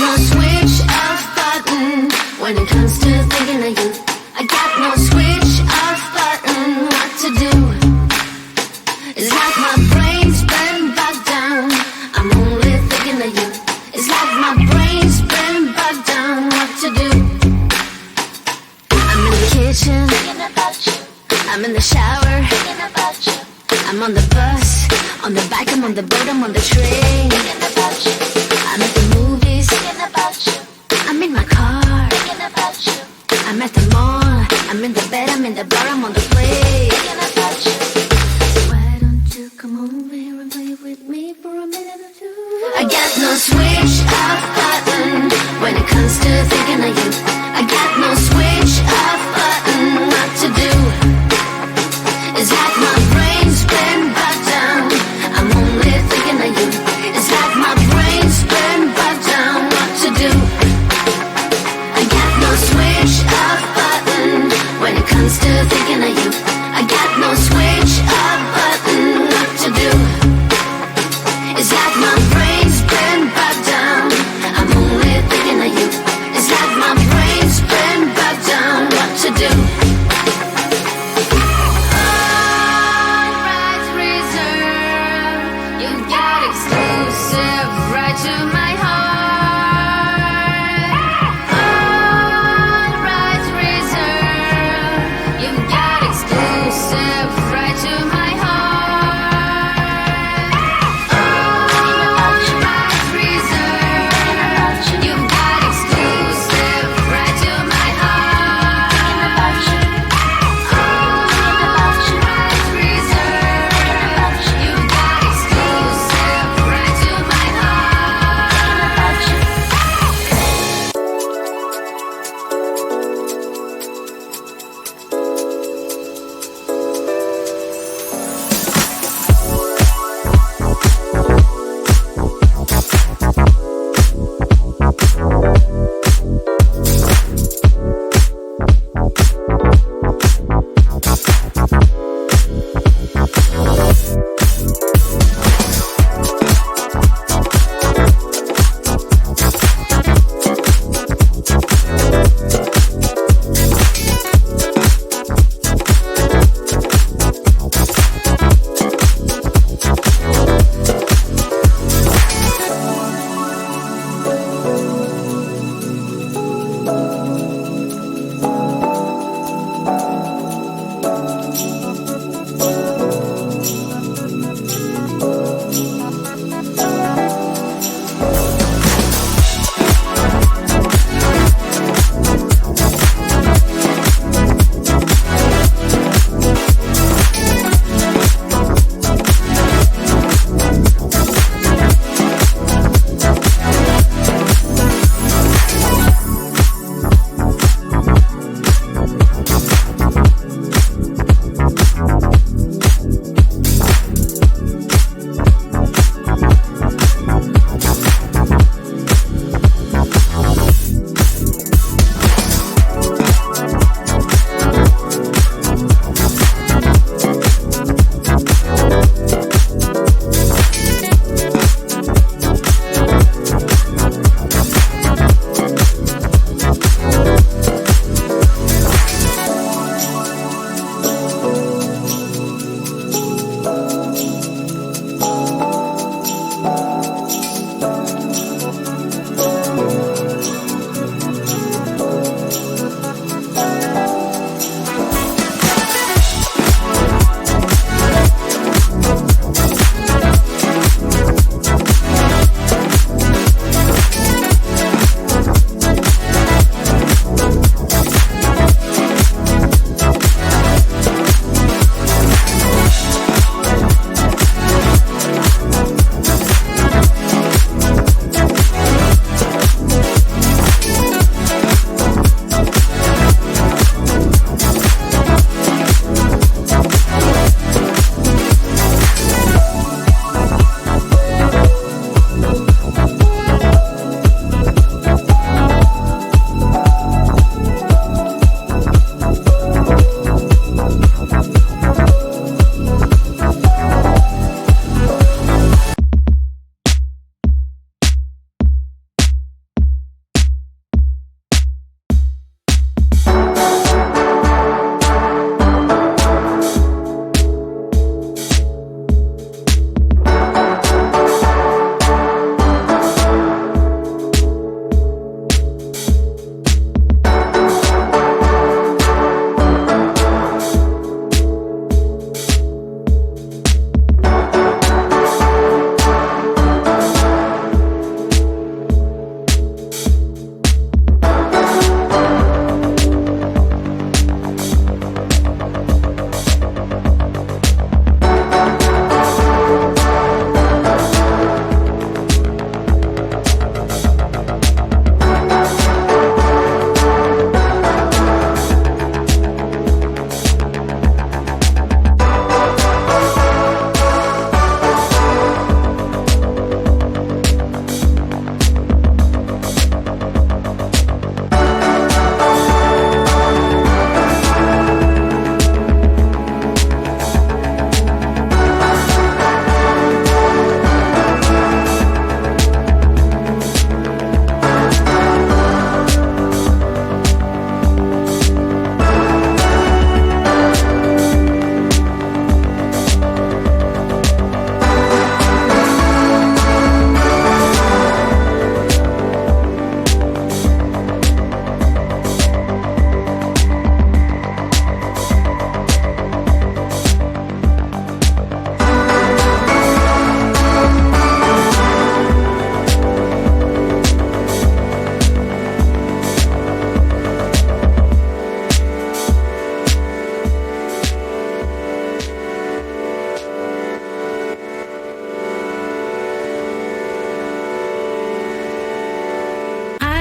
no switch off button when it comes to thinking of you. I got no switch off button. What to do? It's like my brain's been bogged down. I'm only thinking of you. It's like my brain's been bogged down. What to do? I'm in the kitchen thinking about you. I'm in the shower thinking about you. I'm on the bus, on the bike, I'm on the boat, I'm on the train thinking about you. I'm at the movies thinking about you. I'm in my car thinking about you. I'm at the mall, I'm in the bed, I'm in the bar, I'm on the plane thinking about you. Why don't you come over here and play with me for a minute or two? I got no switch off button when it comes to thinking of you. I got no switch off button. What to do? It's like my brain's been bogged down. I'm only thinking of you. It's like my brain's been bogged down. What to do? I got no switch off button when it comes to thinking of you.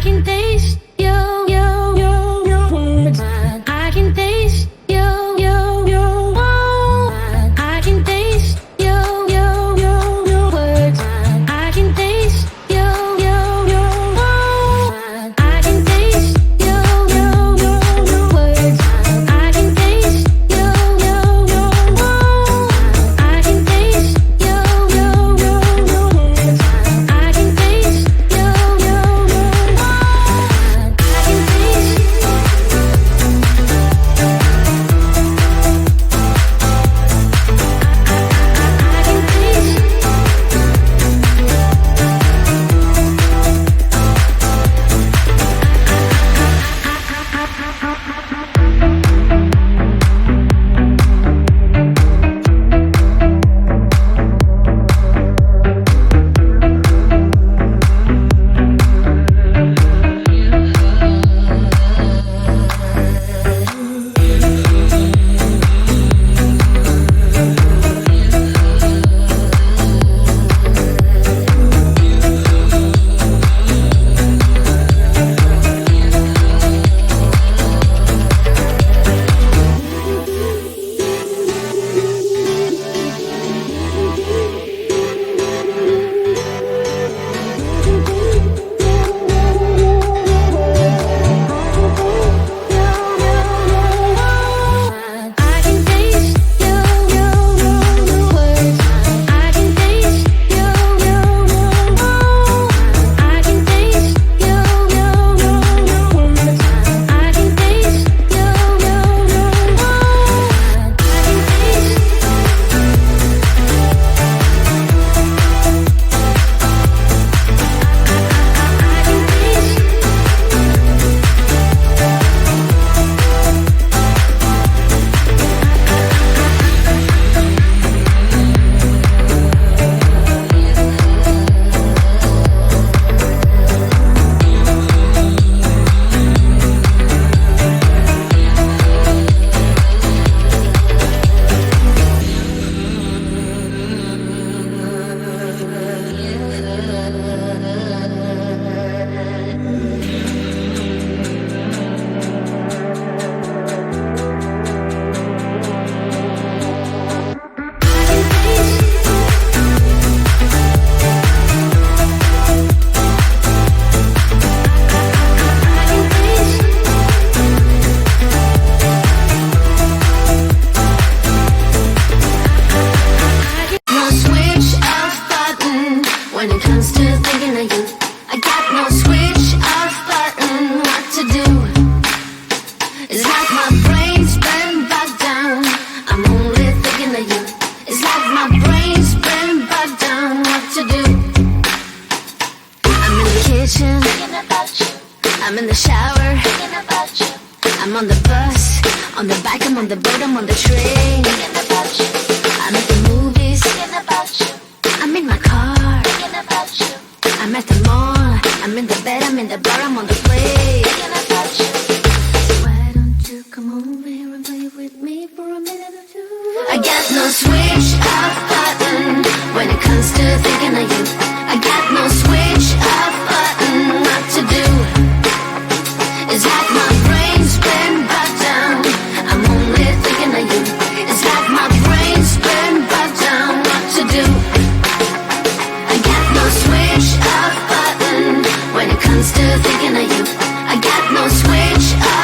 can taste your words. I can taste your I can taste your words. I can taste your I can taste your words. I can taste your I can taste your words. I can taste your when it comes to thinking of you. I got no switch off button, what to do. It's like my brain's been bogged down, I'm only thinking of you. It's like my brain's been bogged down, what to do. I'm in the kitchen, thinking about you. I'm in the shower, thinking about you. I'm on the bus, on the bike, I'm on the boat, I'm on the train, thinking about you. I'm at the movies, thinking about you. I'm in my car, thinking about you. I'm at the mall, I'm in the bed, I'm in the bar, I'm on the plane, thinking about you. Why don't you come over here and play with me for a minute or two? I got no switch off button when it comes to thinking of you. I got no switch off button, what to do. It's like my brain's been bogged down, I'm only thinking of you. It's like my brain's been bogged down, what to do. I got no switch off button when it comes to thinking of you. I got no switch off